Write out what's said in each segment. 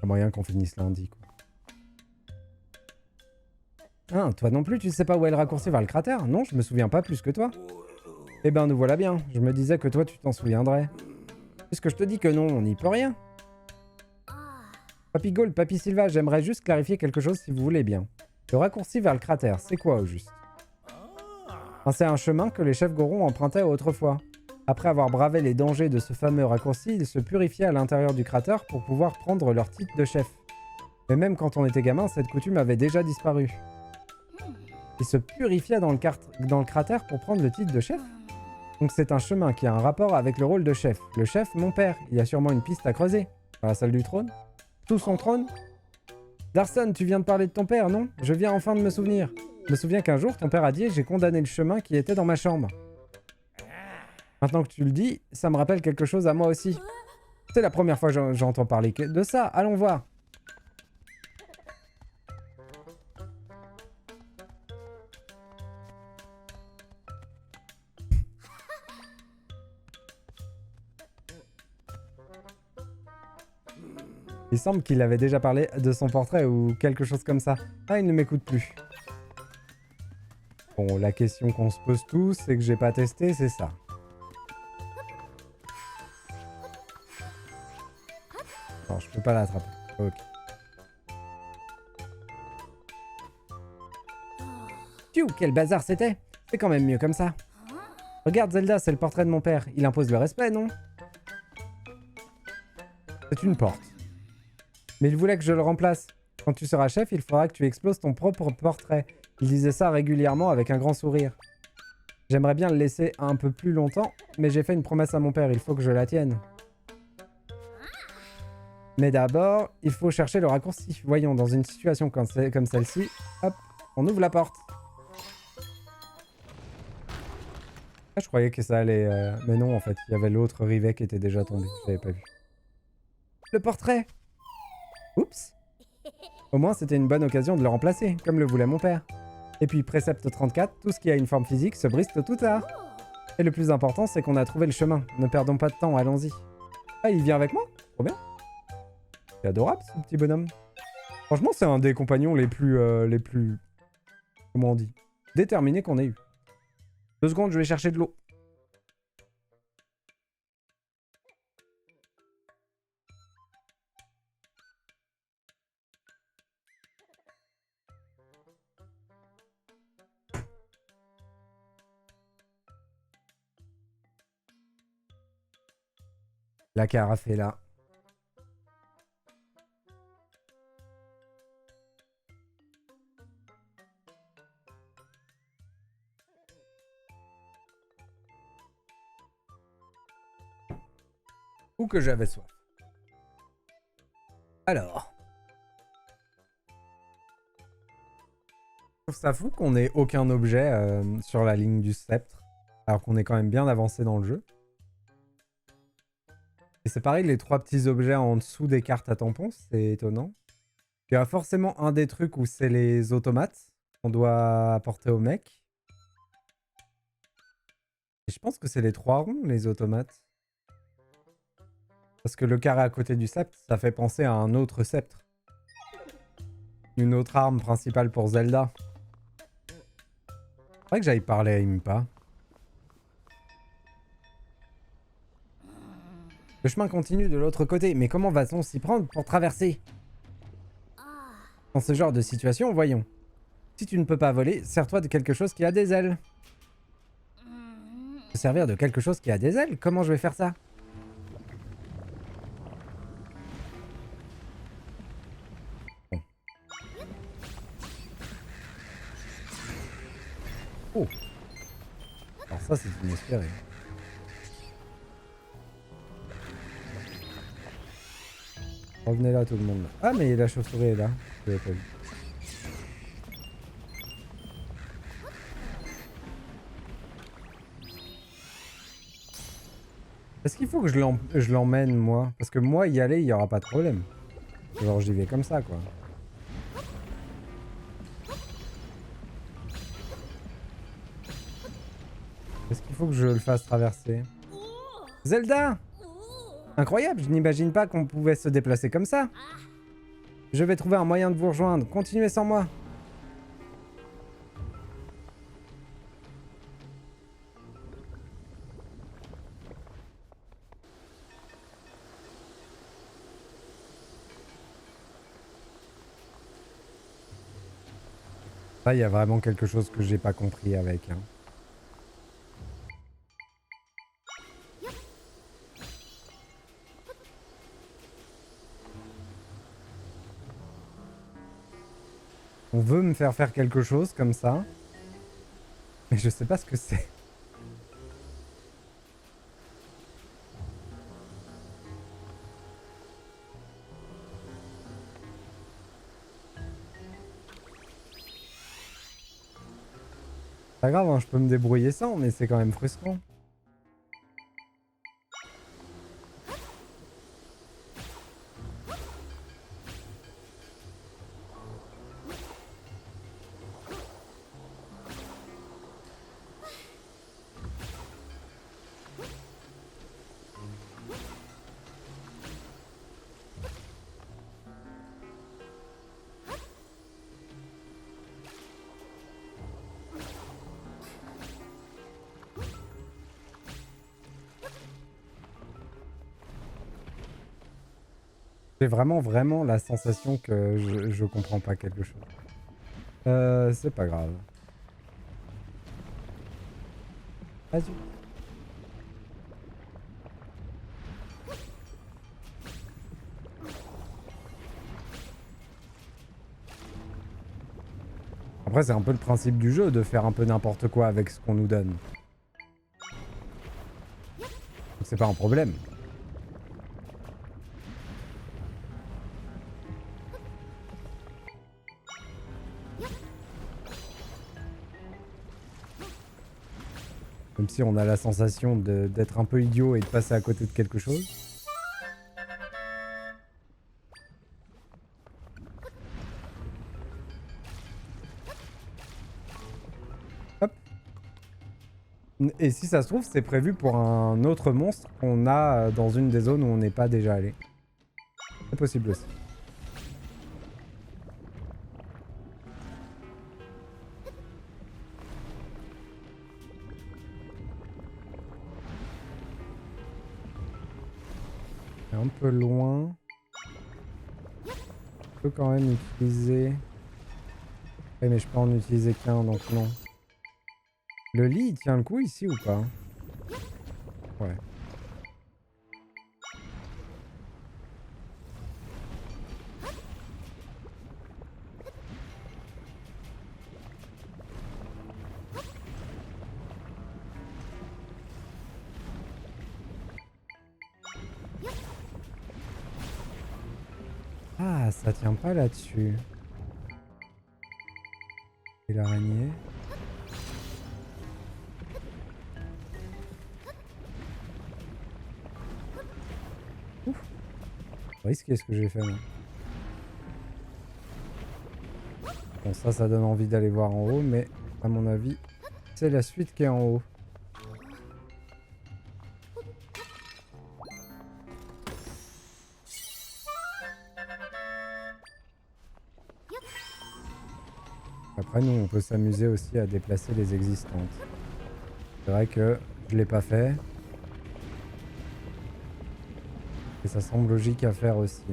Pas moyen qu'on finisse lundi, quoi. Ah, toi non plus, tu sais pas où est le raccourci vers le cratère? Non, je me souviens pas plus que toi. Eh ben, nous voilà bien. Je me disais que toi, tu t'en souviendrais. Puisque je te dis que non, on n'y peut rien. Papy Gaul, Papy Silva, j'aimerais juste clarifier quelque chose si vous voulez bien. Le raccourci vers le cratère, c'est quoi au juste? Enfin, c'est un chemin que les chefs Goron empruntaient autrefois. Après avoir bravé les dangers de ce fameux raccourci, ils se purifiaient à l'intérieur du cratère pour pouvoir prendre leur titre de chef. Mais même quand on était gamin, cette coutume avait déjà disparu. Ils se purifiaient dans le cratère pour prendre le titre de chef? Donc c'est un chemin qui a un rapport avec le rôle de chef. Le chef, mon père, il y a sûrement une piste à creuser. Dans la salle du trône? Sous son trône? Darson, tu viens de parler de ton père, non? Je viens enfin de me souvenir. Je me souviens qu'un jour, ton père a dit « J'ai condamné le chemin qui était dans ma chambre ». Maintenant que tu le dis, ça me rappelle quelque chose à moi aussi. C'est la première fois que j'entends parler de ça. Allons voir. Il semble qu'il avait déjà parlé de son portrait ou quelque chose comme ça. Ah, il ne m'écoute plus. Bon, la question qu'on se pose tous, c'est que j'ai pas testé, c'est ça. Non, je peux pas l'attraper. Ok. Pfiou, quel bazar c'était! C'est quand même mieux comme ça. Regarde Zelda, c'est le portrait de mon père. Il impose le respect, non? C'est une porte. Mais il voulait que je le remplace. Quand tu seras chef, il faudra que tu exploses ton propre portrait. Il disait ça régulièrement avec un grand sourire. J'aimerais bien le laisser un peu plus longtemps, mais j'ai fait une promesse à mon père, il faut que je la tienne. Mais d'abord, il faut chercher le raccourci. Voyons, dans une situation comme celle-ci, hop, on ouvre la porte. Ah, je croyais que ça allait... Mais non, en fait, il y avait l'autre rivet qui était déjà tombé. Je l'avais pas vu. Le portrait! Oups! Au moins, c'était une bonne occasion de le remplacer, comme le voulait mon père. Et puis, précepte 34, tout ce qui a une forme physique se brise tôt ou tard. Et le plus important, c'est qu'on a trouvé le chemin. Ne perdons pas de temps, allons-y. Ah, il vient avec moi? Trop bien. C'est adorable, ce petit bonhomme. Franchement, c'est un des compagnons les plus... Comment on dit? Déterminés qu'on ait eu. 2 secondes, je vais chercher de l'eau. La carafe est là. Ou que j'avais soif. Alors. Je trouve ça fou qu'on ait aucun objet sur la ligne du sceptre. Alors qu'on est quand même bien avancé dans le jeu. Et c'est pareil, les 3 petits objets en dessous des cartes à tampons, c'est étonnant. Il y a forcément un des trucs où c'est les automates qu'on doit apporter au mec. Et je pense que c'est les 3 ronds, les automates. Parce que le carré à côté du sceptre, ça fait penser à un autre sceptre. Une autre arme principale pour Zelda. Faudrait que j'aille parler à Impa. Le chemin continue de l'autre côté, mais comment va-t-on s'y prendre pour traverser? Dans ce genre de situation, voyons. Si tu ne peux pas voler, sers-toi de quelque chose qui a des ailes. Se servir de quelque chose qui a des ailes? Comment je vais faire ça? Bon. Oh. Alors ça, c'est inespéré. Revenez là, tout le monde. Ah, mais la chauve-souris est là. Je l'avais pas vu. Est-ce qu'il faut que je l'emmène, moi? Parce que moi, y aller, il n'y aura pas de problème. Genre, j'y vais comme ça, quoi. Est-ce qu'il faut que je le fasse traverser? Zelda! Incroyable, je n'imagine pas qu'on pouvait se déplacer comme ça. Je vais trouver un moyen de vous rejoindre. Continuez sans moi. Là, il y a vraiment quelque chose que j'ai pas compris avec. Hein. On veut me faire quelque chose comme ça. Mais je sais pas ce que c'est. Pas grave, hein, je peux me débrouiller sans, mais c'est quand même frustrant. J'ai vraiment la sensation que je comprends pas quelque chose. C'est pas grave. Vas-y. Après, c'est un peu le principe du jeu de faire un peu n'importe quoi avec ce qu'on nous donne. Donc c'est pas un problème. Même si on a la sensation d'être un peu idiot et de passer à côté de quelque chose. Hop. Et si ça se trouve, c'est prévu pour un autre monstre qu'on a dans une des zones où on n'est pas déjà allé. C'est possible aussi. C'est un peu loin. Je peux quand même utiliser... Oui, mais je peux en utiliser qu'un, donc non. Le lit, il tient le coup ici ou pas? Ouais. Ah, ça tient pas là-dessus. Et l'araignée. Ouf. Risqué ce que j'ai fait là. Bon, ça donne envie d'aller voir en haut, mais à mon avis, c'est la suite qui est en haut. Après, nous, on peut s'amuser aussi à déplacer les existantes. C'est vrai que je l'ai pas fait. Et ça semble logique à faire aussi.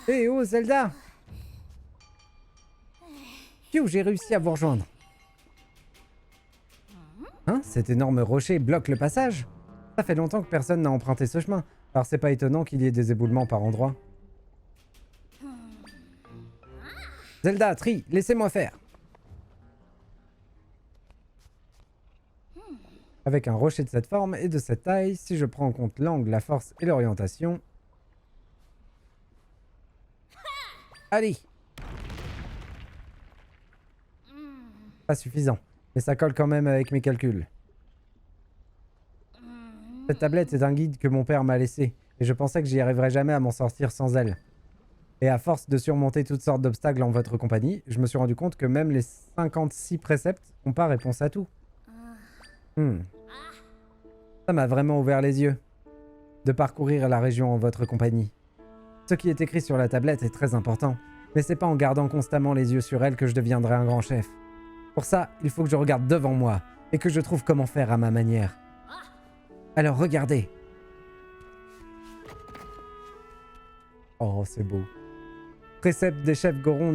Hé, oh Zelda! Phew, j'ai réussi à vous rejoindre. Hein? Cet énorme rocher bloque le passage? Ça fait longtemps que personne n'a emprunté ce chemin, alors c'est pas étonnant qu'il y ait des éboulements par endroits. Zelda, Tri, laissez-moi faire. Avec un rocher de cette forme et de cette taille, si je prends en compte l'angle, la force et l'orientation... Allez! Pas suffisant, mais ça colle quand même avec mes calculs. Cette tablette est un guide que mon père m'a laissé, et je pensais que j'y arriverais jamais à m'en sortir sans elle. Et à force de surmonter toutes sortes d'obstacles en votre compagnie, je me suis rendu compte que même les 56 préceptes n'ont pas réponse à tout. Ça m'a vraiment ouvert les yeux, de parcourir la région en votre compagnie. Ce qui est écrit sur la tablette est très important, mais c'est pas en gardant constamment les yeux sur elle que je deviendrai un grand chef. Pour ça, il faut que je regarde devant moi, et que je trouve comment faire à ma manière. Alors regardez. Oh, c'est beau. Précepte des chefs Goron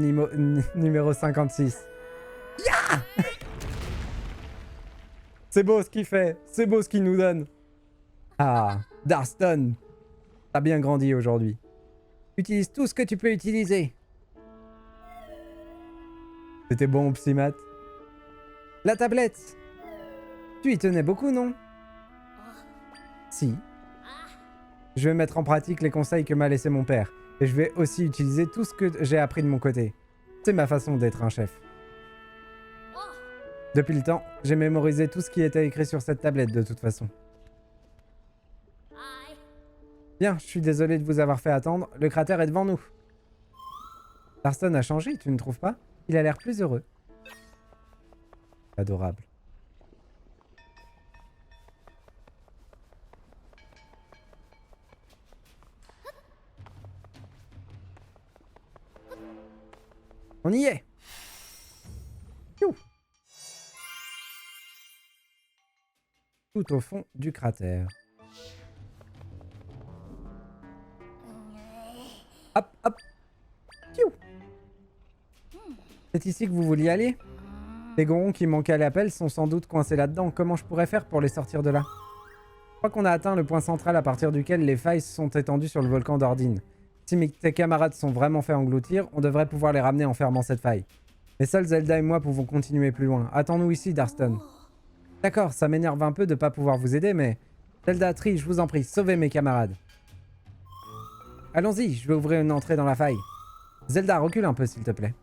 numéro 56. Yeah. C'est beau ce qu'il fait. C'est beau ce qu'il nous donne. Ah, Darston. T'as bien grandi aujourd'hui. Utilise tout ce que tu peux utiliser. C'était bon, Psymat. La tablette. Tu y tenais beaucoup, non? Si. Je vais mettre en pratique les conseils que m'a laissé mon père. Et je vais aussi utiliser tout ce que j'ai appris de mon côté. C'est ma façon d'être un chef. Depuis le temps, j'ai mémorisé tout ce qui était écrit sur cette tablette de toute façon. Bien, je suis désolé de vous avoir fait attendre. Le cratère est devant nous. Darston a changé, tu ne trouves pas? Il a l'air plus heureux. Adorable. On y est! Youh. Tout au fond du cratère. Hop, hop! Youh. C'est ici que vous vouliez aller? Les Gorons qui manquaient à l'appel sont sans doute coincés là-dedans. Comment je pourrais faire pour les sortir de là? Je crois qu'on a atteint le point central à partir duquel les failles sont étendues sur le volcan d'Ordine. Si tes camarades sont vraiment fait engloutir, on devrait pouvoir les ramener en fermant cette faille. Mais seuls Zelda et moi pouvons continuer plus loin. Attends-nous ici, Darston. D'accord, ça m'énerve un peu de pas pouvoir vous aider, mais... Zelda, Tree, je vous en prie, sauvez mes camarades. Allons-y, je vais ouvrir une entrée dans la faille. Zelda, recule un peu, s'il te plaît.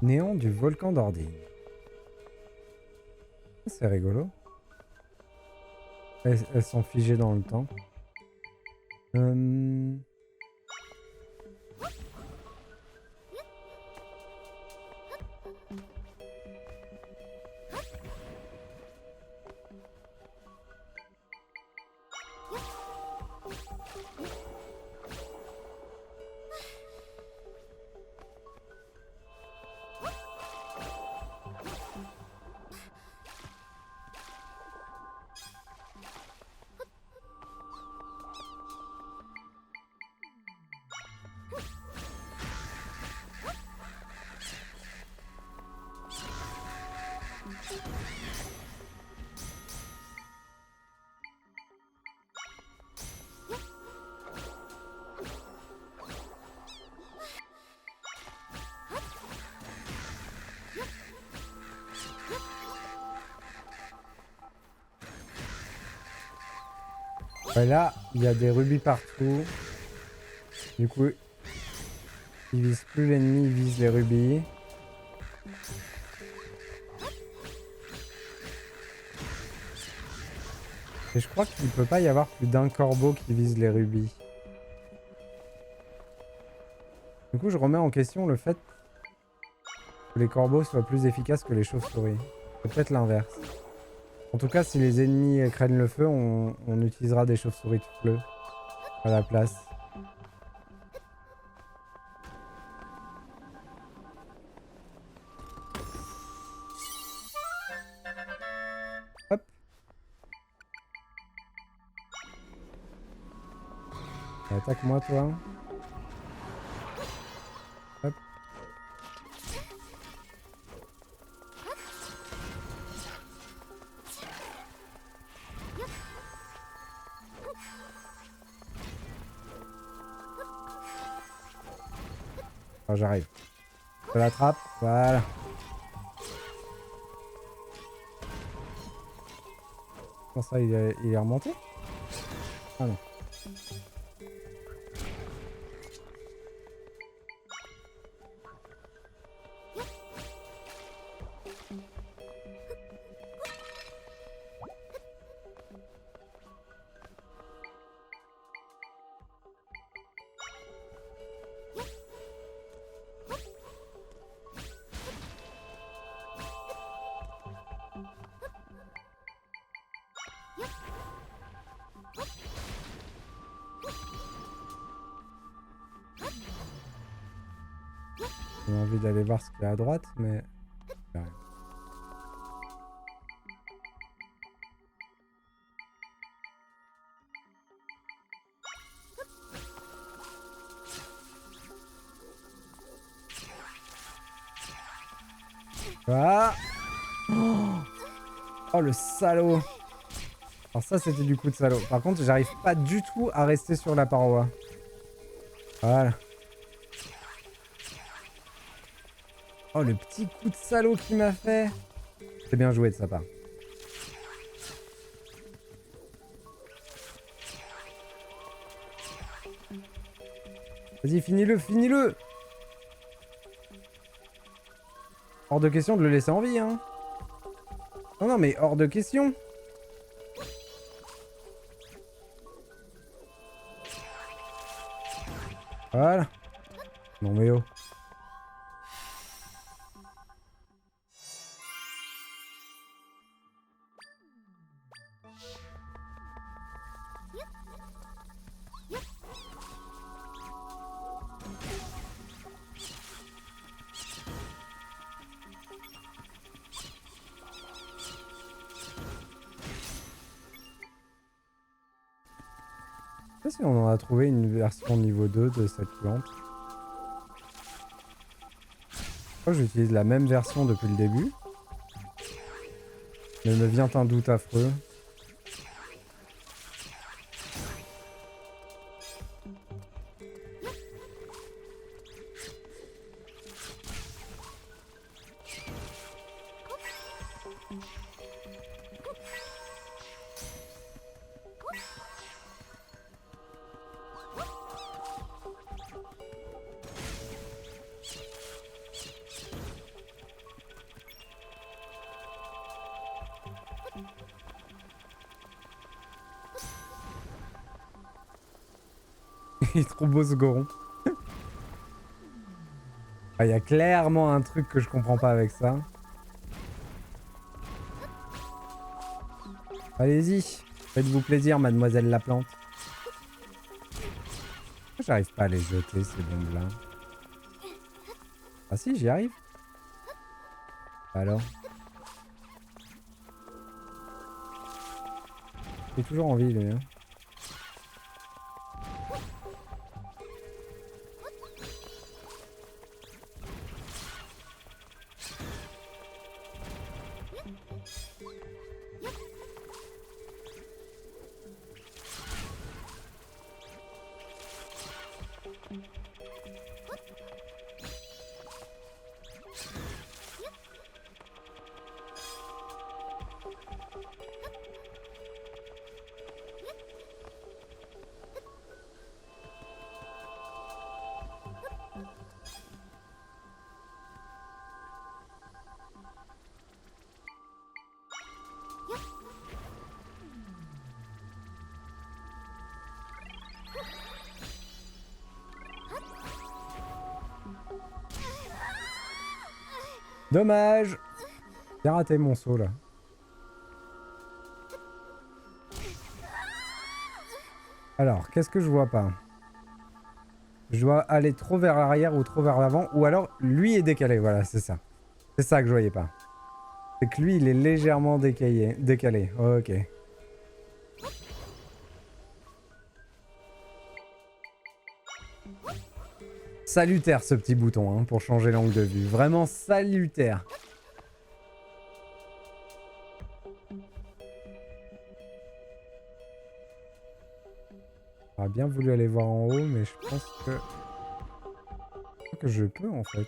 Néant du volcan d'Ordine. C'est rigolo. Elles sont figées dans le temps. Ouais, là, il y a des rubis partout. Du coup, ils visent plus l'ennemi, ils visent les rubis. Et je crois qu'il ne peut pas y avoir plus d'un corbeau qui vise les rubis. Du coup, je remets en question le fait que les corbeaux soient plus efficaces que les chauves-souris. C'est peut-être l'inverse. En tout cas, si les ennemis craignent le feu, on utilisera des chauves-souris de feu à la place. Hop. Attaque-moi, toi. Hop. Oh, j'arrive. Je l'attrape. Voilà. Comment ça, il est remonté? Ah non. J'ai envie d'aller voir ce qu'il y a à droite, mais... rien. Ah oh le salaud! Alors ça c'était du coup de salaud. Par contre j'arrive pas du tout à rester sur la paroi. Voilà. Oh le petit coup de salaud qu'il m'a fait! C'est bien joué de sa part. Vas-y, finis-le, finis-le! Hors de question de le laisser en vie, hein. Non, non, mais hors de question. Voilà. Non mais oh. Je sais pas si on en a trouvé une version niveau 2 de cette plante. Je crois que j'utilise la même version depuis le début. Mais me vient un doute affreux. Il est trop beau ce goron. Ah, y a clairement un truc que je comprends pas avec ça. Allez-y, faites-vous plaisir, mademoiselle la plante. J'arrive pas à les jeter ces bombes-là. Ah si, j'y arrive. Alors. Il est toujours en vie, lui. Hein. Dommage. Bien raté mon saut là. Alors, qu'est-ce que je vois pas? Je dois aller trop vers l'arrière ou trop vers l'avant. Ou alors, lui est décalé. Voilà, c'est ça. C'est ça que je voyais pas. C'est que lui, il est légèrement décalé. Ok. Salutaire ce petit bouton hein, pour changer l'angle de vue. Vraiment salutaire. J'aurais bien voulu aller voir en haut, mais je pense que je peux en fait.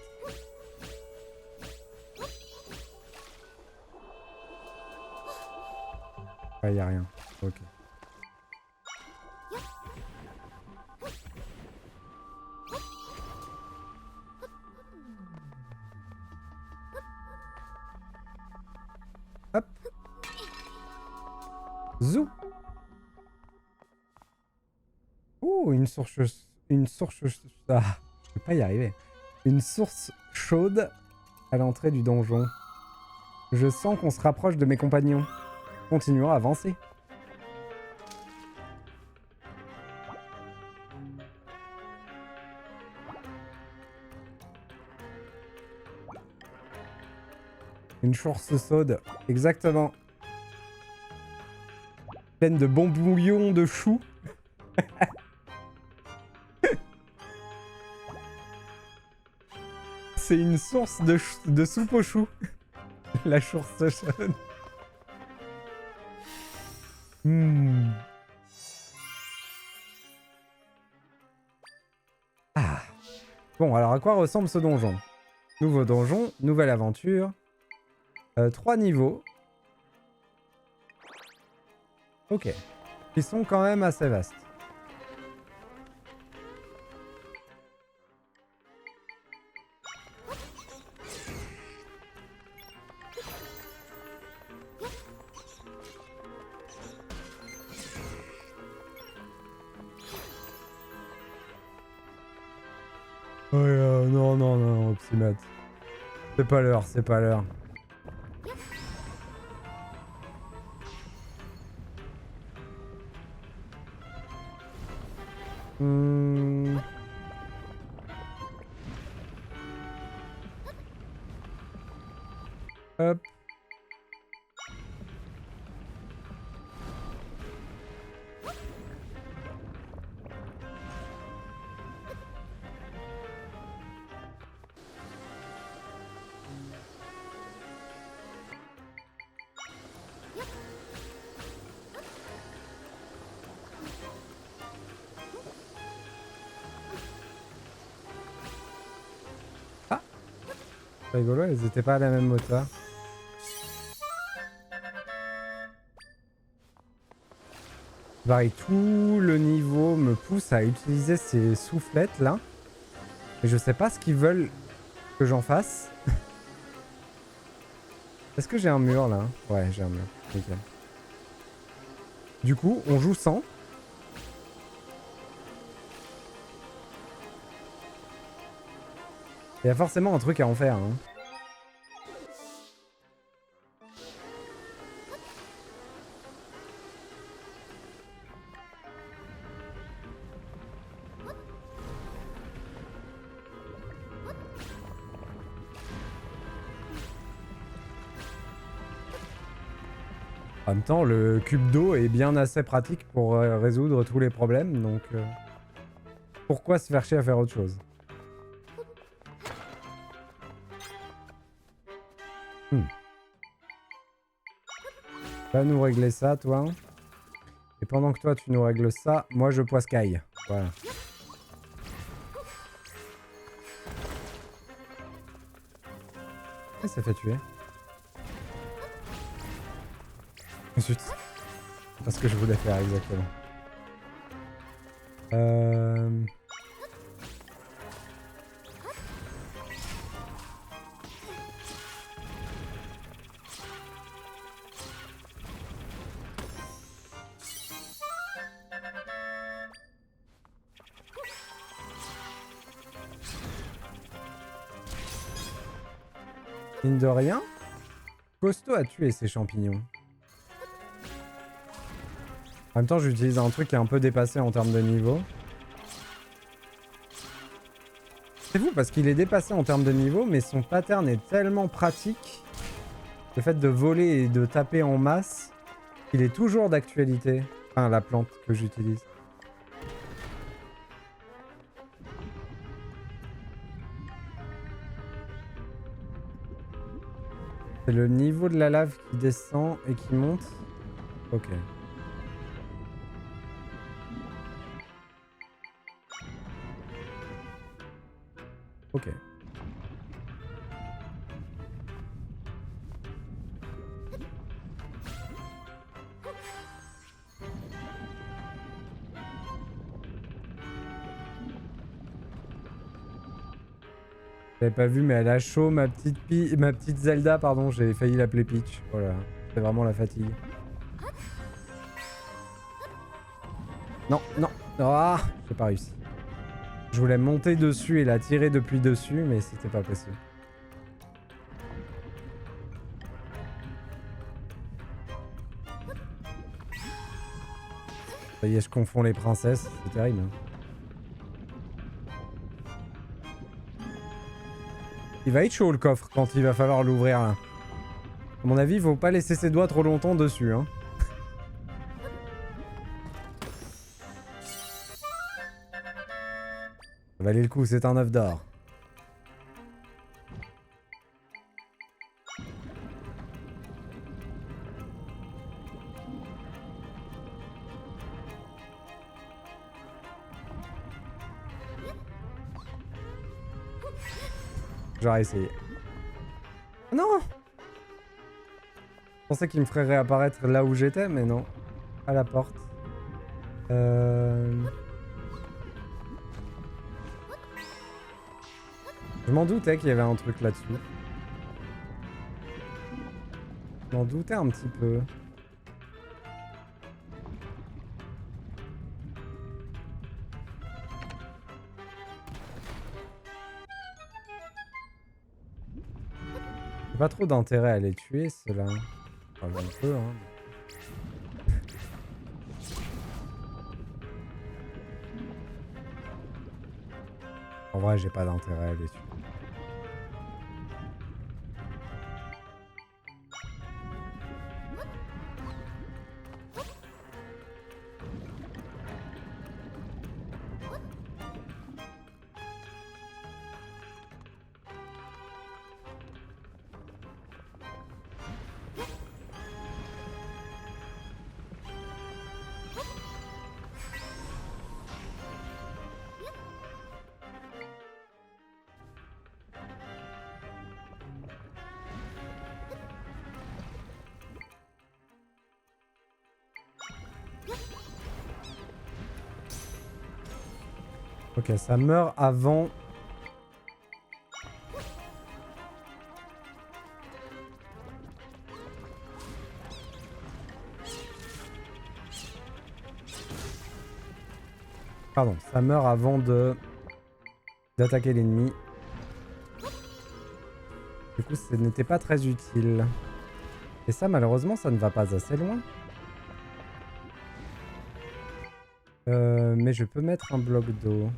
Ouais, y a rien. Ok. Hop. Zou. Ouh, une source... Une source... Ah, je peux pas y arriver. Une source chaude à l'entrée du donjon. Je sens qu'on se rapproche de mes compagnons. Continuons à avancer. Une source chaude, exactement. Pleine de bons bouillons de choux. C'est une source de soupe aux choux. La source chaude. Ah. Bon, alors à quoi ressemble ce donjon? Nouveau donjon, nouvelle aventure. 3 niveaux. Ok. Ils sont quand même assez vastes. Ouais, non, non, non, Optimat. C'est pas l'heure, c'est pas l'heure. Hop. Ah, c'est rigolo, elles étaient pas à la même hauteur. Pareil, tout le niveau me pousse à utiliser ces soufflettes là. Et je sais pas ce qu'ils veulent que j'en fasse. Est-ce que j'ai un mur là? Ouais, j'ai un mur. Nickel. Du coup, on joue sans. Il y a forcément un truc à en faire. Hein. En même temps, le cube d'eau est bien assez pratique pour résoudre tous les problèmes, donc pourquoi se faire chier à faire autre chose? Va nous régler ça, toi. Et pendant que toi, tu nous règles ça, moi, je poiscaille. Voilà. Il s'est fait tuer. Zut. C'est pas ce que je voulais faire exactement. Mine de rien, costaud a tué ces champignons. En même temps, j'utilise un truc qui est un peu dépassé en termes de niveau. C'est fou parce qu'il est dépassé en termes de niveau, mais son pattern est tellement pratique. Le fait de voler et de taper en masse, il est toujours d'actualité. Enfin, la plante que j'utilise. C'est le niveau de la lave qui descend et qui monte. Ok. Ok. J'avais pas vu, mais elle a chaud, ma petite Zelda, pardon. J'ai failli l'appeler Peach. Voilà, c'est vraiment la fatigue. Non, non. Ah, j'ai pas réussi. Je voulais monter dessus et la tirer depuis dessus, mais c'était pas possible. Ça y est, je confonds les princesses, c'est terrible. Il va être chaud le coffre quand il va falloir l'ouvrir là. À mon avis, il faut pas laisser ses doigts trop longtemps dessus, hein. Ça valait le coup, c'est un œuf d'or. J'aurais essayé. Non! Je pensais qu'il me ferait réapparaître là où j'étais, mais non. À la porte. Je m'en doutais qu'il y avait un truc là-dessus. Je m'en doutais un petit peu. J'ai pas trop d'intérêt à les tuer, ceux-là. Enfin, un peu, hein. En vrai, j'ai pas d'intérêt à les tuer. Ok, ça meurt avant. Pardon, ça meurt avant de d'attaquer l'ennemi. Du coup, ce n'était pas très utile. Et ça, malheureusement, ça ne va pas assez loin. Mais je peux mettre un bloc d'eau.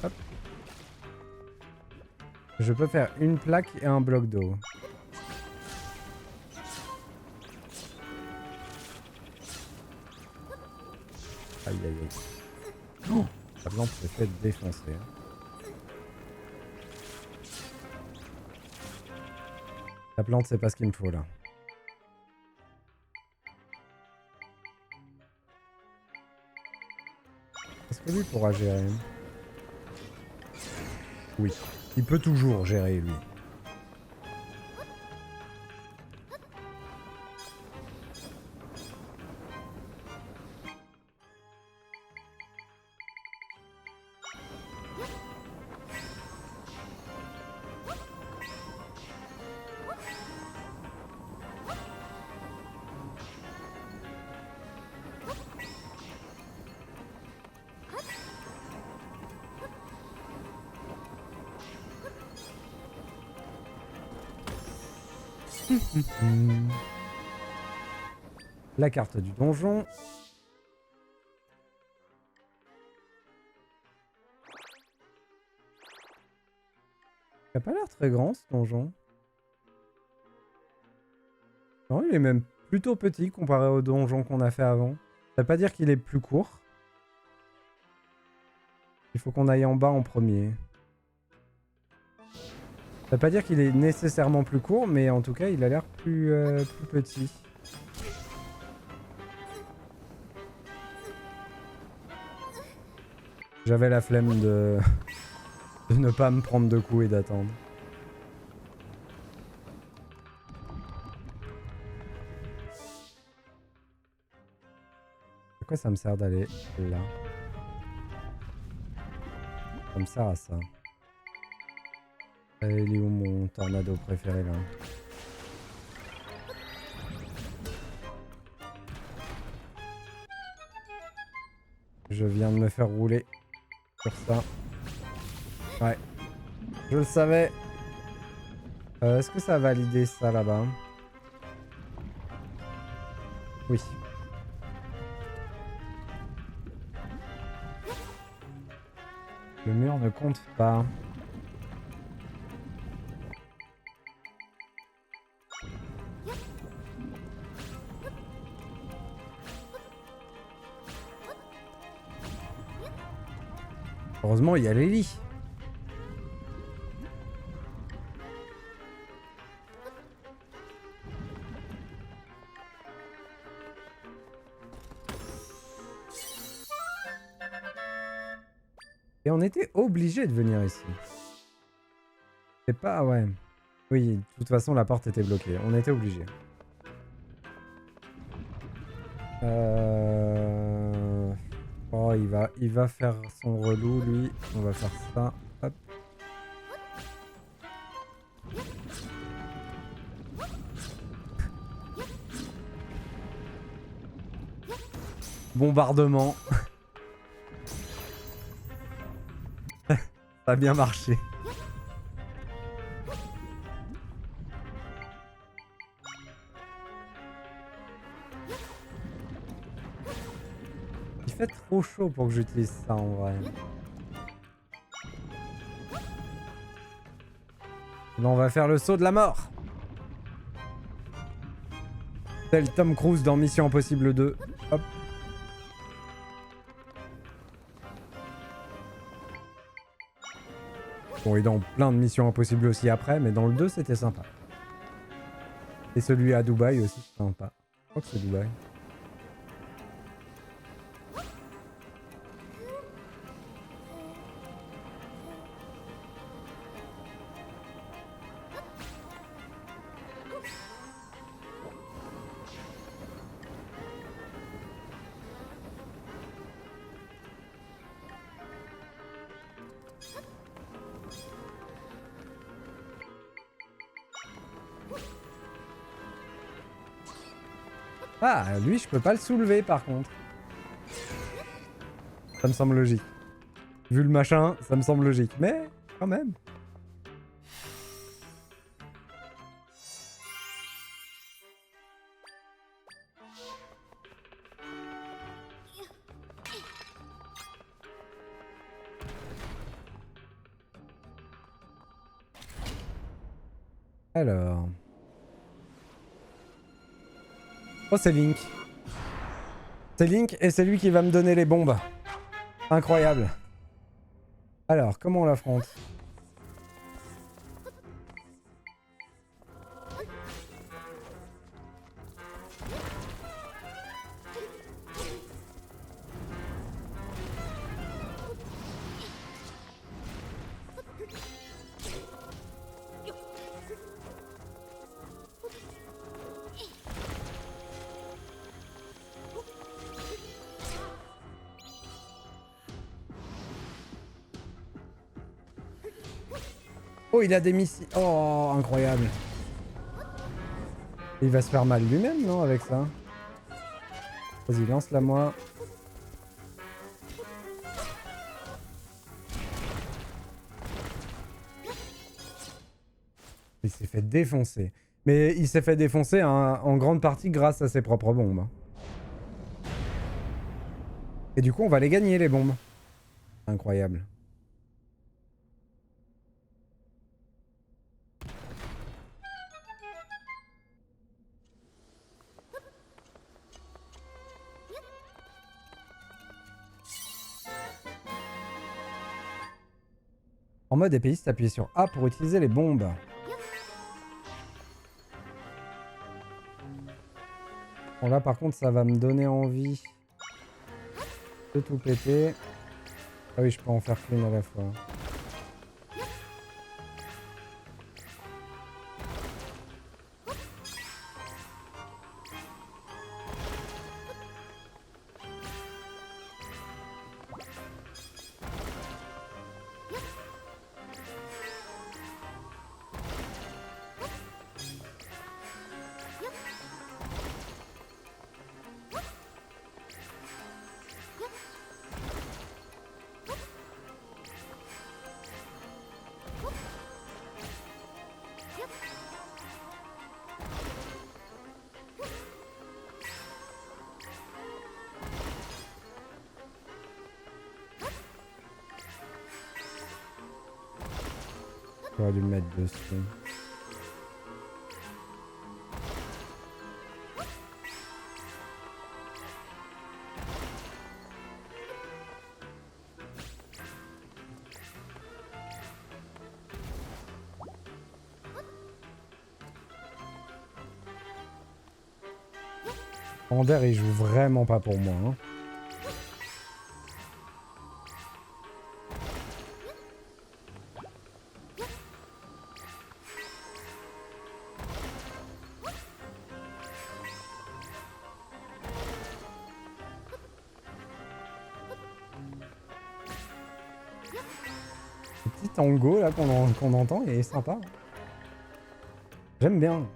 Hop. Je peux faire une plaque et un bloc d'eau. Aïe aïe aïe. Oh, la plante s'est fait défoncer. La plante, c'est pas ce qu'il me faut là. Est-ce que lui pourra gérer? Oui. Il peut toujours gérer, lui. La carte du donjon. Il a pas l'air très grand ce donjon. Non, il est même plutôt petit comparé au donjon qu'on a fait avant. Ça veut pas dire qu'il est plus court. Il faut qu'on aille en bas en premier. Ça veut pas dire qu'il est nécessairement plus court, mais en tout cas, il a l'air plus petit. J'avais la flemme de ne pas me prendre de coups et d'attendre. À quoi ça me sert d'aller là? Ça me sert à ça. Il est où mon tornado préféré là? Je viens de me faire rouler sur ça. Ouais. Je le savais. Est-ce que ça a validé ça là-bas? Oui. Le mur ne compte pas. Heureusement, il y a les lits. Et on était obligé de venir ici. C'est pas... Ouais. Oui, de toute façon, la porte était bloquée. On était obligé. Oh, il va faire son relou, lui. On va faire ça. Hop. Bombardement. Ça a bien marché. Il fait trop chaud pour que j'utilise ça en vrai. Là, on va faire le saut de la mort. Tel Tom Cruise dans Mission Impossible 2. Hop. Bon, et dans plein de Missions Impossibles aussi après, mais dans le 2, c'était sympa. Et celui à Dubaï aussi, c'est sympa. Je crois que c'est Dubaï. Ah, lui, je peux pas le soulever par contre. Ça me semble logique. Vu le machin, ça me semble logique. Mais, quand même. Alors... Oh, c'est Link. C'est Link et c'est lui qui va me donner les bombes. Incroyable. Alors, comment on l'affronte? Oh, il a des missiles. Oh, incroyable. Il va se faire mal lui-même, non, avec ça? Vas-y, lance-la moi. Il s'est fait défoncer. Mais il s'est fait défoncer en grande partie grâce à ses propres bombes. Et du coup, on va les gagner, les bombes. Incroyable. En mode épéiste, appuyez sur A pour utiliser les bombes. Bon là par contre ça va me donner envie de tout péter. Ah oui, je peux en faire qu'une à la fois. J'aurais dû le mettre dessus. Ander, il joue vraiment pas pour moi. Hein. Le petit tango là qu'on entend, il est sympa. J'aime bien.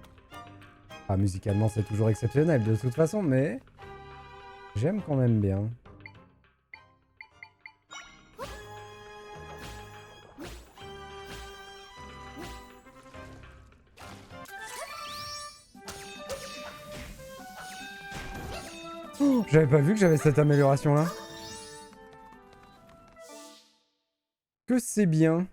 Ah, musicalement, c'est toujours exceptionnel de toute façon, mais j'aime quand même bien. Oh, j'avais pas vu que j'avais cette amélioration là. Que c'est bien.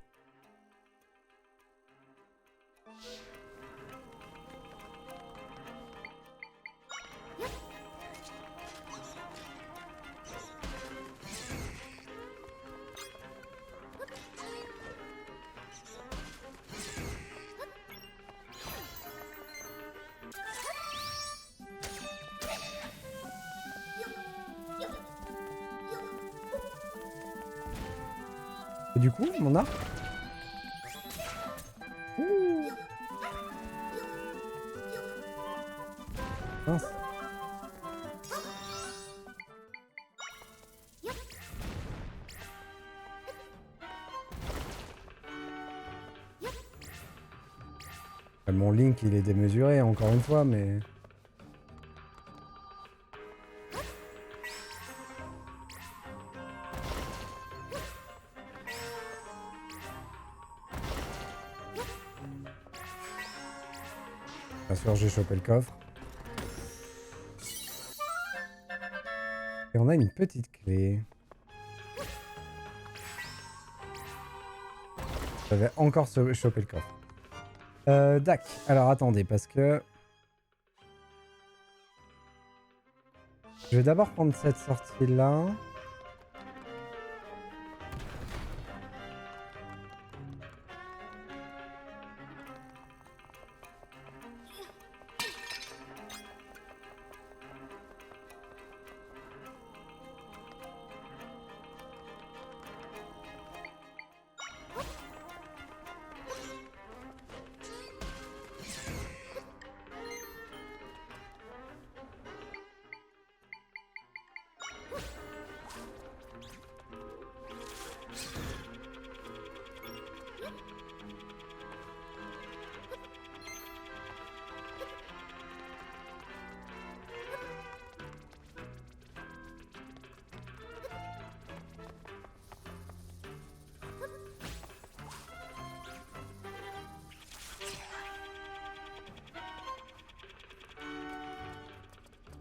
Et du coup, mon arc. Ouh. Mince. Mon Link, il est démesuré encore une fois, mais... Bien sûr, j'ai chopé le coffre. Et on a une petite clé. J'avais encore chopé le coffre. Dac. Alors attendez, parce que... Je vais d'abord prendre cette sortie-là.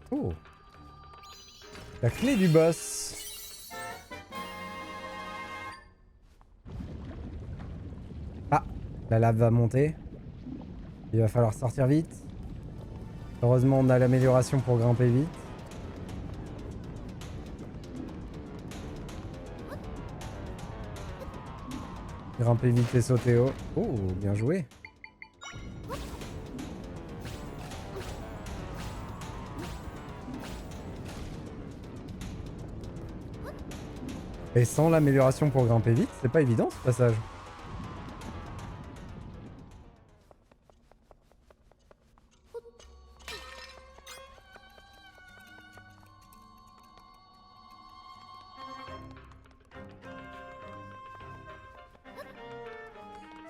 Oh. La clé du boss. Ah, la lave va monter. Il va falloir sortir vite. Heureusement, on a l'amélioration pour grimper vite. Grimper vite et sauter haut. Oh, bien joué. Et sans l'amélioration pour grimper vite, c'est pas évident ce passage.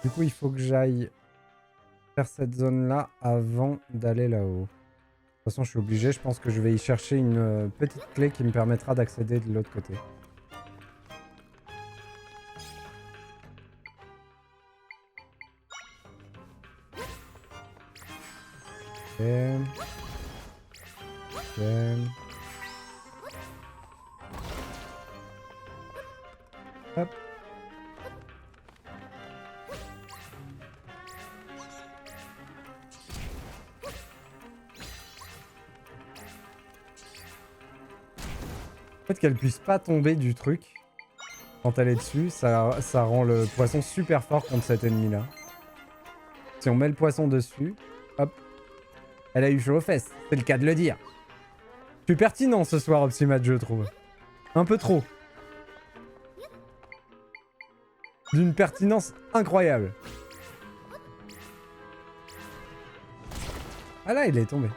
Du coup, il faut que j'aille faire cette zone-là avant d'aller là-haut. De toute façon, je suis obligé. Je pense que je vais y chercher une petite clé qui me permettra d'accéder de l'autre côté. Hop. Le fait qu'elle puisse pas tomber du truc quand elle est dessus, ça rend le poisson super fort contre cet ennemi-là. Si on met le poisson dessus, hop, elle a eu chaud aux fesses, c'est le cas de le dire. Je suis pertinent ce soir, Opsimat, je trouve. Un peu trop. D'une pertinence incroyable. Ah là, il est tombé.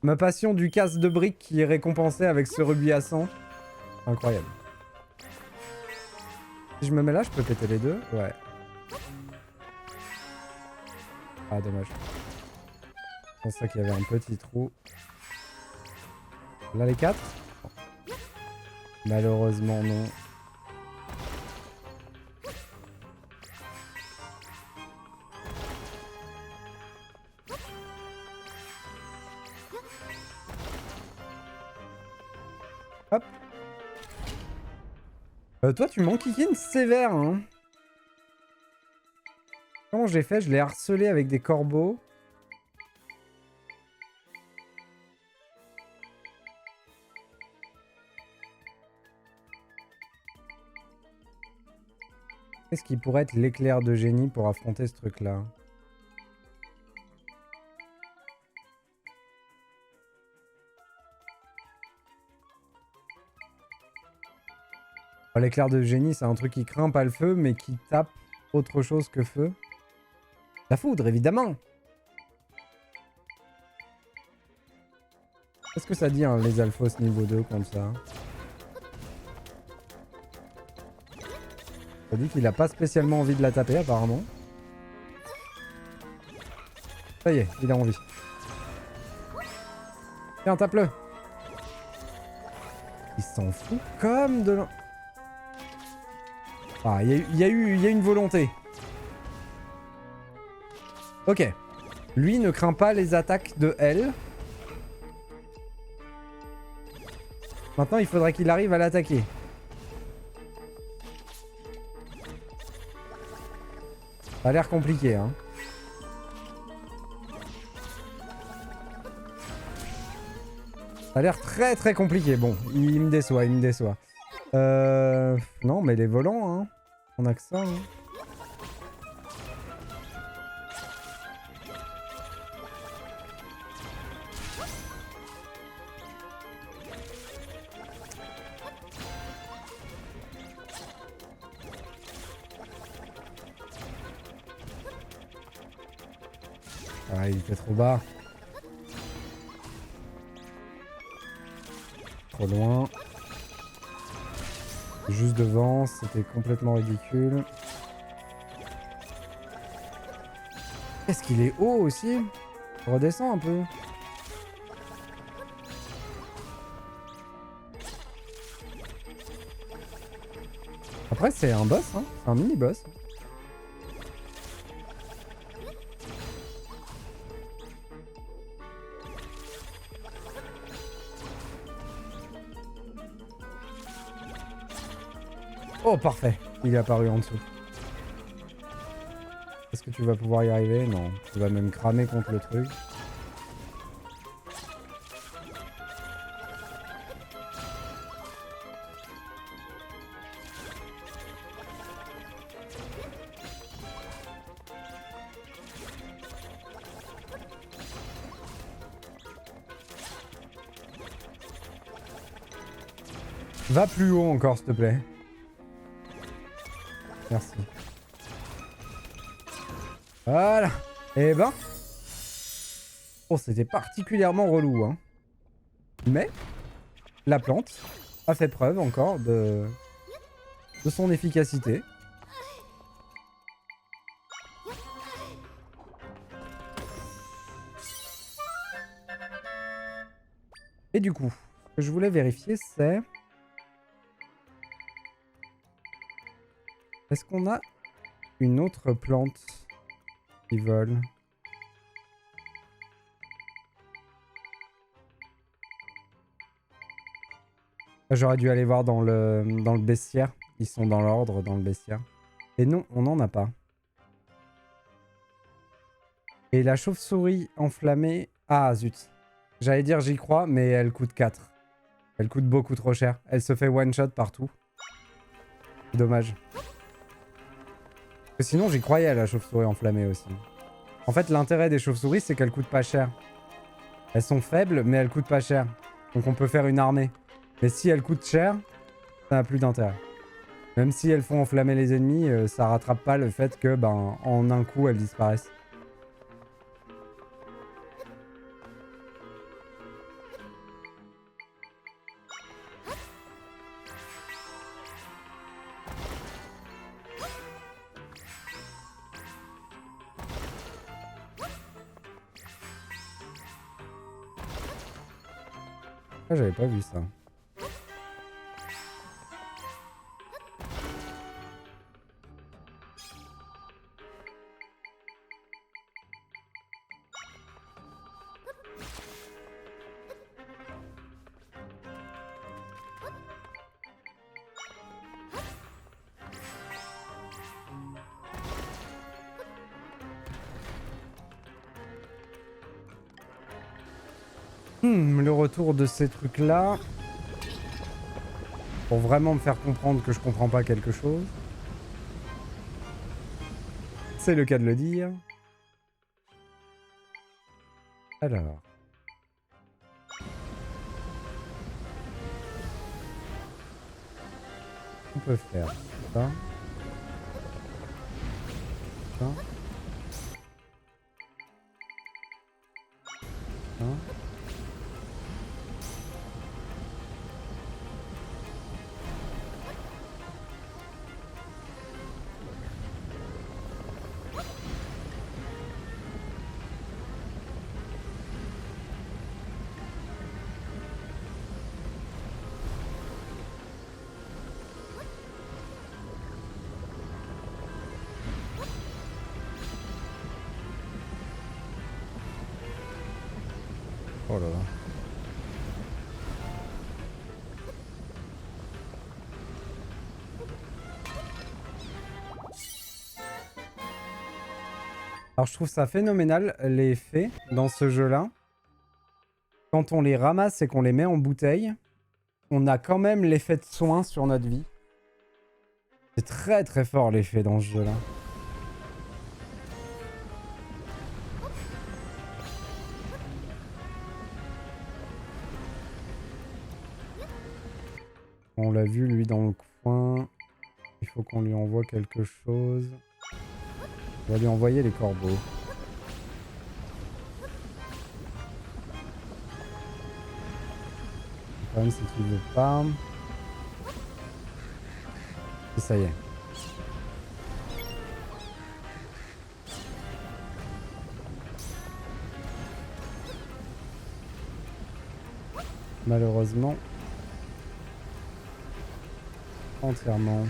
Ma passion du casse de briques qui est récompensée avec ce rubis à 100. Incroyable. Si je me mets là, je peux péter les deux? Ouais. Ah, dommage. Je pensais qu'il y avait un petit trou. Là, les 4? Malheureusement, non. Hop. Toi, tu m'enquiquines sévère, hein. Comment j'ai fait? Je l'ai harcelé avec des corbeaux. Qu'est-ce qui pourrait être l'éclair de génie pour affronter ce truc-là? L'éclair de génie, c'est un truc qui craint pas le feu, mais qui tape autre chose que feu. La foudre, évidemment. Qu'est-ce que ça dit, hein, les Alphos niveau 2 comme ça? Ça dit qu'il a pas spécialement envie de la taper, apparemment. Ça y est, il a envie. Tiens, tape-le. Il s'en fout comme de... Ah, il y a une volonté. Ok. Lui ne craint pas les attaques de elle. Maintenant, il faudrait qu'il arrive à l'attaquer. Ça a l'air compliqué, hein. Ça a l'air très très compliqué. Bon, il me déçoit, il me déçoit. Non, mais les volants, hein. On a que ça, hein. Ah, il était trop bas. Trop loin. Juste devant, c'était complètement ridicule. Qu'est-ce qu'il est haut aussi? Redescends un peu. Après, c'est un boss, hein. C'est un mini-boss. Oh, parfait. Il est apparu en dessous. Est-ce que tu vas pouvoir y arriver? Non. Tu vas même cramer contre le truc. Va plus haut encore, s'il te plaît. Merci. Voilà. Eh ben. Oh, c'était particulièrement relou, hein. Mais la plante a fait preuve encore de son efficacité. Et du coup, ce que je voulais vérifier, c'est... Est-ce qu'on a une autre plante Ils volent. J'aurais dû aller voir dans le bestiaire. Ils sont dans l'ordre, dans le bestiaire. Et non, on n'en a pas. Et la chauve-souris enflammée... Ah, zut. J'allais dire j'y crois, mais elle coûte 4. Elle coûte beaucoup trop cher. Elle se fait one-shot partout. Dommage. Parce que sinon, j'y croyais à la chauve-souris enflammée aussi. En fait, l'intérêt des chauves-souris, c'est qu'elles coûtent pas cher. Elles sont faibles, mais elles coûtent pas cher. Donc on peut faire une armée. Mais si elles coûtent cher, ça n'a plus d'intérêt. Même si elles font enflammer les ennemis, ça rattrape pas le fait que, ben, en un coup, elles disparaissent. Ah, j'avais pas vu ça. Le retour de ces trucs-là. Pour vraiment me faire comprendre que je comprends pas quelque chose. C'est le cas de le dire. Alors. On peut faire ça. Ça. Ça. Oh là là. Alors je trouve ça phénoménal les fées dans ce jeu-là. Quand on les ramasse et qu'on les met en bouteille, on a quand même l'effet de soin sur notre vie. C'est très très fort l'effet dans ce jeu-là. On l'a vu lui dans le coin. Il faut qu'on lui envoie quelque chose. On va lui envoyer les corbeaux. Le problème c'est qu'il veut pas. Et ça y est. Malheureusement. Entièrement.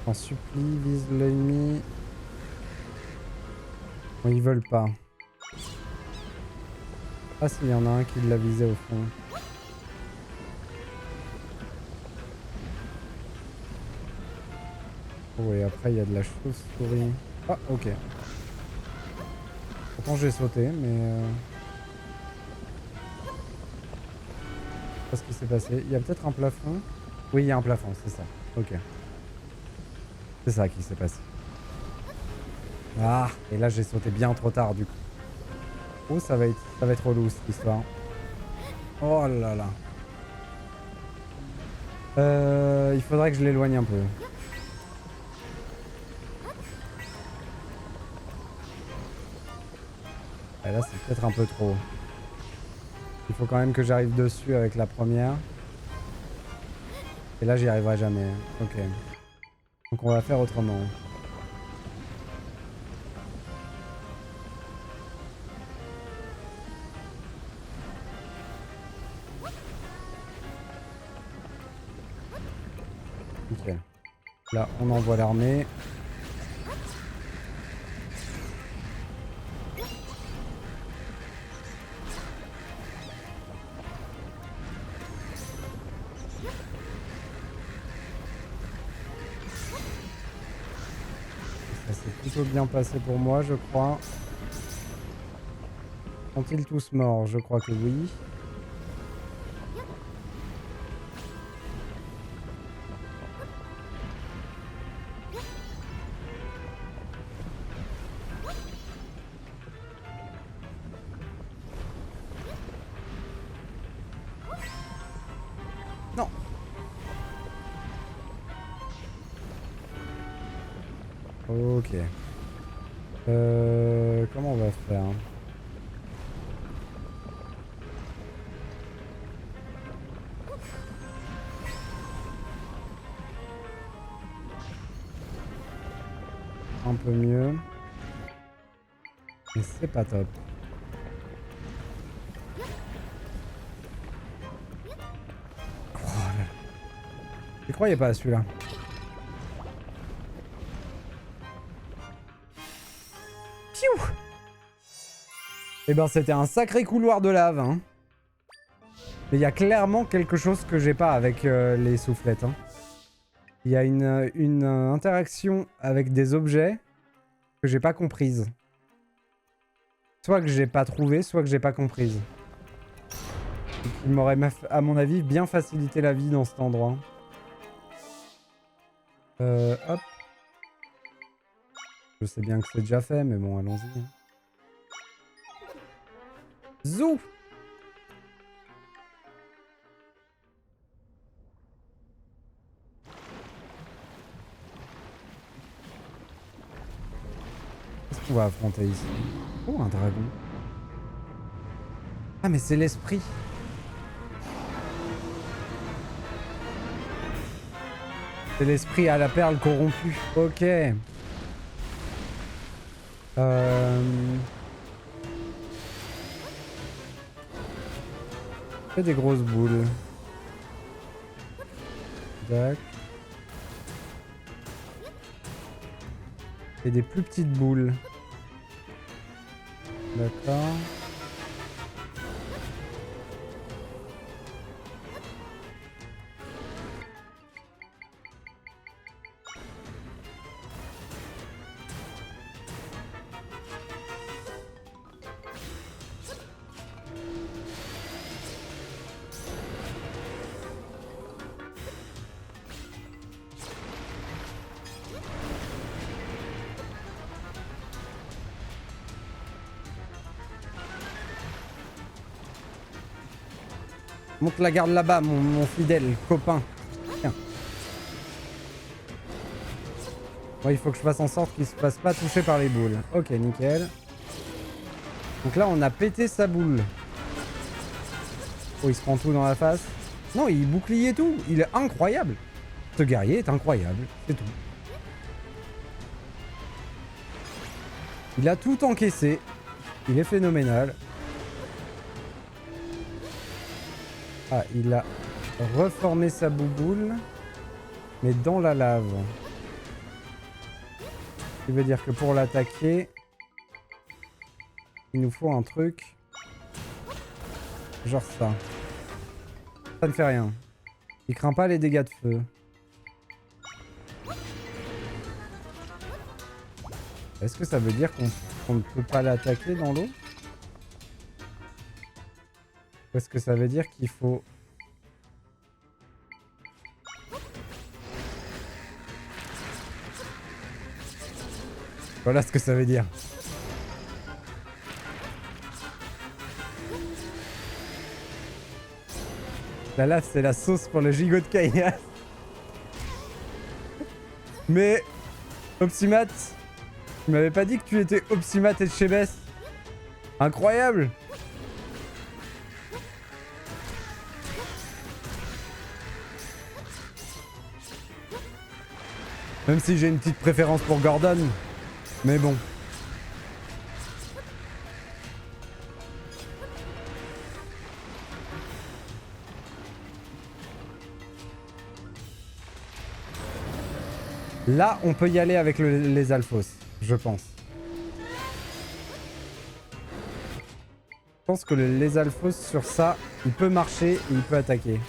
En supplie, vise l'ennemi. Bon, ils veulent pas. Ah si, il y en a un qui l'a visé au fond. Oh, et après il y a de la chauve-souris. Ah, ok. Pourtant j'ai sauté, mais... Je sais pas ce qui s'est passé. Il y a peut-être un plafond. Oui, il y a un plafond, c'est ça. Ok. C'est ça qui s'est passé. Ah, et là j'ai sauté bien trop tard du coup. Oh, ça va être relou cette histoire. Oh là là. Il faudrait que je l'éloigne un peu. Et là c'est peut-être un peu trop. Il faut quand même que j'arrive dessus avec la première. Et là j'y arriverai jamais. Ok. Donc on va faire autrement. Là, on envoie l'armée. Ça s'est plutôt bien passé pour moi, je crois. Sont-ils tous morts? Je crois que oui. Non. Ok. Comment on va faire? Un peu mieux. Mais c'est pas top. Oh là là. Je croyais pas à celui-là. Piou! Eh ben c'était un sacré couloir de lave. Hein. Mais il y a clairement quelque chose que j'ai pas avec les soufflettes. Hein. Il y a une interaction avec des objets que j'ai pas comprise. Soit que j'ai pas trouvé, soit que j'ai pas comprise. Il m'aurait, à mon avis, bien facilité la vie dans cet endroit. Hop. Je sais bien que c'est déjà fait, mais bon, allons-y. Zou! Qu'est-ce qu'on va affronter ici? Oh, un dragon. Ah, mais c'est l'esprit. C'est l'esprit à la perle corrompue. Ok. Fait des grosses boules. D'accord. Et des plus petites boules. D'accord. Monte la garde là-bas, mon fidèle copain. Tiens. Bon, il faut que je fasse en sorte qu'il se fasse pas toucher par les boules. Ok, nickel. Donc là, on a pété sa boule. Oh, il se prend tout dans la face. Non, il bouclier tout. Il est incroyable. Ce guerrier est incroyable. C'est tout. Il a tout encaissé. Il est phénoménal. Ah, il a reformé sa bouboule, mais dans la lave. Ce qui veut dire que pour l'attaquer, il nous faut un truc genre ça. Ça ne fait rien. Il craint pas les dégâts de feu. Est-ce que ça veut dire qu'on ne peut pas l'attaquer dans l'eau? Ou est-ce que ça veut dire qu'il faut... Voilà ce que ça veut dire. La lave, c'est la sauce pour le gigot de caillasse. Mais... Opsimat, tu m'avais pas dit que tu étais Opsimat et Chebes. Incroyable. Même si j'ai une petite préférence pour Gordon. Mais bon. Là, on peut y aller avec les Alphos, je pense. Je pense que les Alphos sur ça, il peut marcher et il peut attaquer.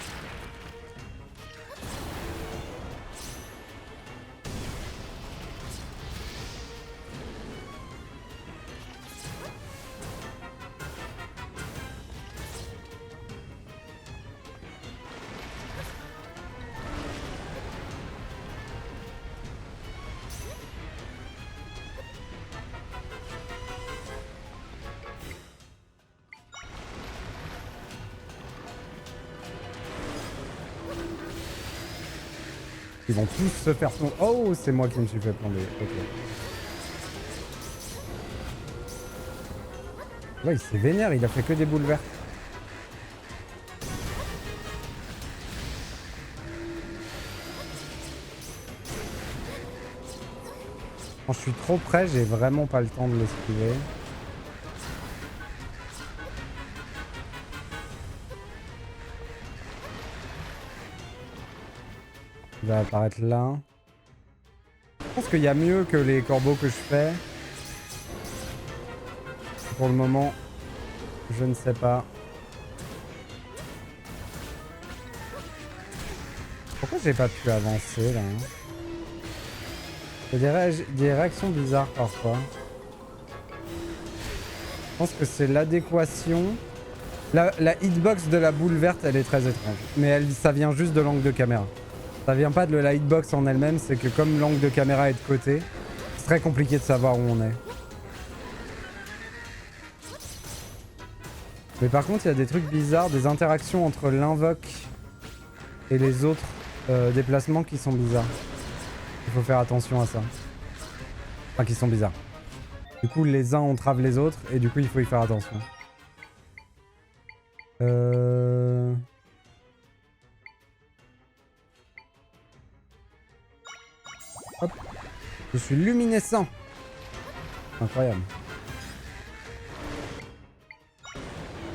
Ils vont tous se faire son... Oh, c'est moi qui me suis fait plomber. Ok. Ouais, il s'est vénère, il a fait que des boules vertes. Quand je suis trop près, j'ai vraiment pas le temps de l'esquiver. Il va apparaître là. Je pense qu'il y a mieux que les corbeaux que je fais. Pour le moment, je ne sais pas. Pourquoi j'ai pas pu avancer là, hein? Il y a des réactions bizarres parfois. Je pense que c'est l'adéquation. La hitbox de la boule verte, elle est très étrange. Mais ça vient juste de l'angle de caméra. Ça vient pas de la hitbox en elle-même, c'est que comme l'angle de caméra est de côté, c'est très compliqué de savoir où on est. Mais par contre, il y a des trucs bizarres, des interactions entre l'invoque et les autres déplacements qui sont bizarres. Il faut faire attention à ça. Enfin, qui sont bizarres. Du coup, les uns entravent les autres et du coup, il faut y faire attention. Hop. Je suis luminescent. Incroyable.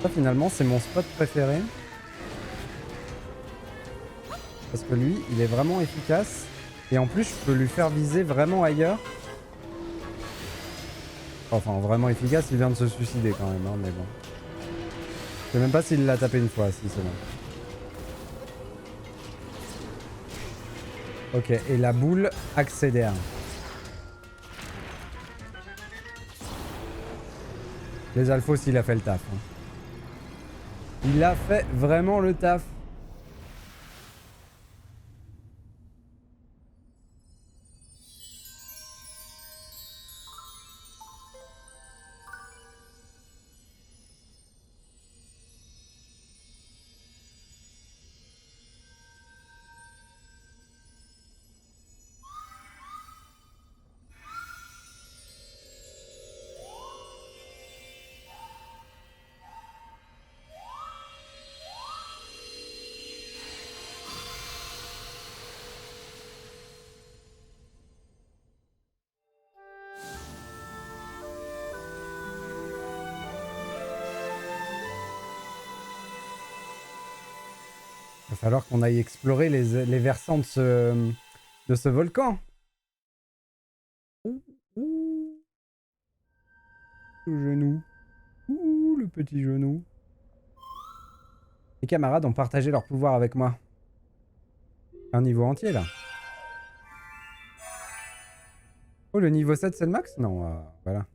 Ça, finalement, c'est mon spot préféré. Parce que lui, il est vraiment efficace. Et en plus, je peux lui faire viser vraiment ailleurs. Enfin, vraiment efficace, il vient de se suicider quand même, hein, mais bon. Je sais même pas s'il l'a tapé une fois, si c'est bon. Ok, et la boule accélère. Les Alphos, il a fait le taf. Hein. Il a fait vraiment le taf. Il va falloir qu'on aille explorer les versants de ce volcan. Ouh, ouh. Le genou. Ouh, le petit genou. Les camarades ont partagé leur pouvoir avec moi. Un niveau entier, là. Oh, le niveau 7, c'est le max? Non, voilà.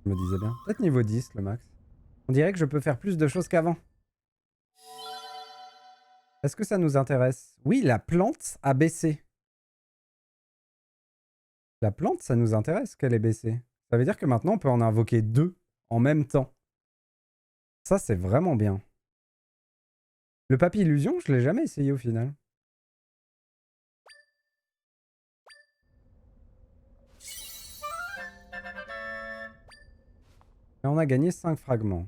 Je me disais bien. Peut-être niveau 10, le max. On dirait que je peux faire plus de choses qu'avant. Est-ce que ça nous intéresse? Oui, la plante a baissé. La plante, ça nous intéresse qu'elle ait baissé. Ça veut dire que maintenant, on peut en invoquer 2 en même temps. Ça, c'est vraiment bien. Le papy illusion, je l'ai jamais essayé au final. Et on a gagné 5 fragments.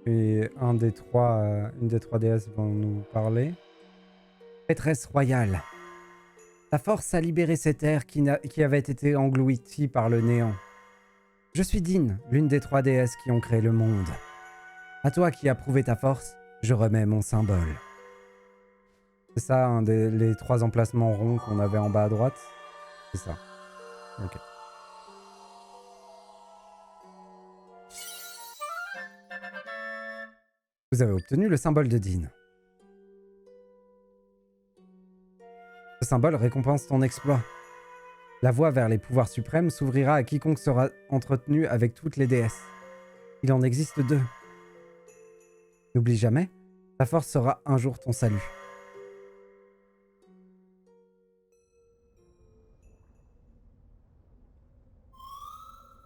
Et une des trois déesses va nous parler. Maîtresse royale, ta force a libéré cette terre qui avait été engloutie par le néant. Je suis Din, l'une des 3 déesses qui ont créé le monde. À toi qui as prouvé ta force, je remets mon symbole. C'est ça, les 3 emplacements ronds qu'on avait en bas à droite. C'est ça. Ok. Vous avez obtenu le symbole de Dean. Ce symbole récompense ton exploit. La voie vers les pouvoirs suprêmes s'ouvrira à quiconque sera entretenu avec toutes les déesses. Il en existe 2. N'oublie jamais, ta force sera un jour ton salut.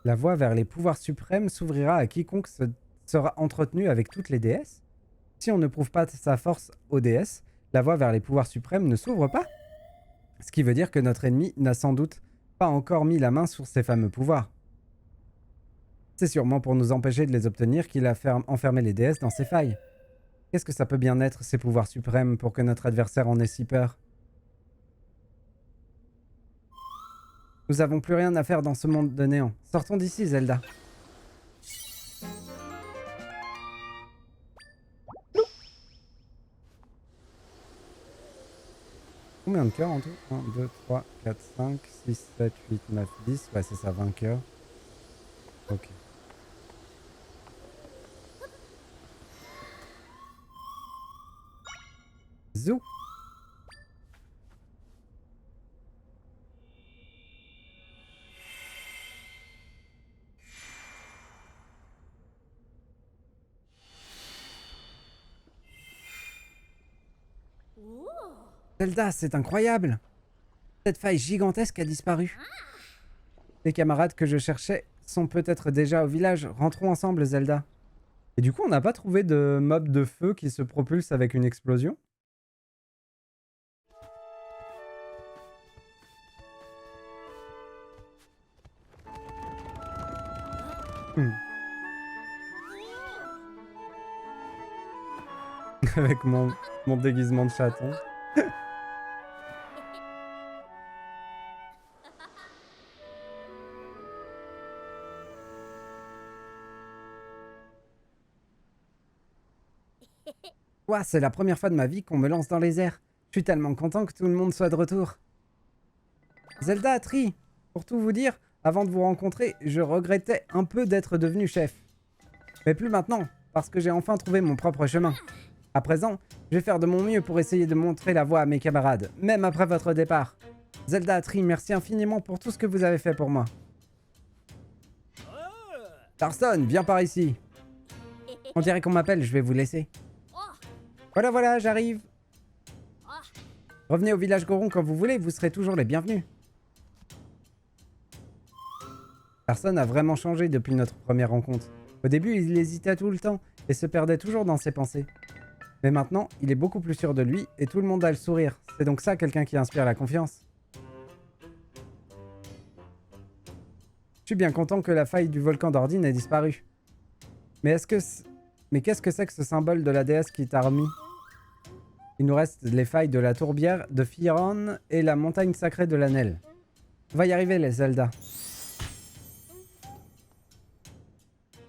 La voie vers les pouvoirs suprêmes s'ouvrira à quiconque sera entretenu avec toutes les déesses. Si on ne prouve pas sa force aux déesses, la voie vers les pouvoirs suprêmes ne s'ouvre pas. Ce qui veut dire que notre ennemi n'a sans doute pas encore mis la main sur ces fameux pouvoirs. C'est sûrement pour nous empêcher de les obtenir qu'il a enfermé les déesses dans ses failles. Qu'est-ce que ça peut bien être, ces pouvoirs suprêmes, pour que notre adversaire en ait si peur? Nous avons plus rien à faire dans ce monde de néant. Sortons d'ici, Zelda. Combien de cœurs en tout? 1, 2, 3, 4, 5, 6, 7, 8, 9, 10. Ouais, c'est ça, 20 cœurs. Ok. Zou. Zelda, c'est incroyable! Cette faille gigantesque a disparu. Les camarades que je cherchais sont peut-être déjà au village. Rentrons ensemble, Zelda. Et du coup, on n'a pas trouvé de mob de feu qui se propulse avec une explosion? Avec mon déguisement de chaton. Ouah, c'est la première fois de ma vie qu'on me lance dans les airs. Je suis tellement content que tout le monde soit de retour. Zelda, Tri, pour tout vous dire, avant de vous rencontrer, je regrettais un peu d'être devenu chef. Mais plus maintenant, parce que j'ai enfin trouvé mon propre chemin. À présent, je vais faire de mon mieux pour essayer de montrer la voie à mes camarades, même après votre départ. Zelda, Tri, merci infiniment pour tout ce que vous avez fait pour moi. Tarson, viens par ici. On dirait qu'on m'appelle, je vais vous laisser. Voilà, voilà, j'arrive. Revenez au village Goron quand vous voulez, vous serez toujours les bienvenus. Tarson a vraiment changé depuis notre première rencontre. Au début, il hésitait tout le temps et se perdait toujours dans ses pensées. Mais maintenant, il est beaucoup plus sûr de lui et tout le monde a le sourire. C'est donc ça quelqu'un qui inspire la confiance. Je suis bien content que la faille du volcan d'Ordine ait disparu. Mais qu'est-ce que c'est que ce symbole de la déesse qui t'a remis? Il nous reste les failles de la tourbière de Firon et la montagne sacrée de l'Anel. On va y arriver, les Zelda.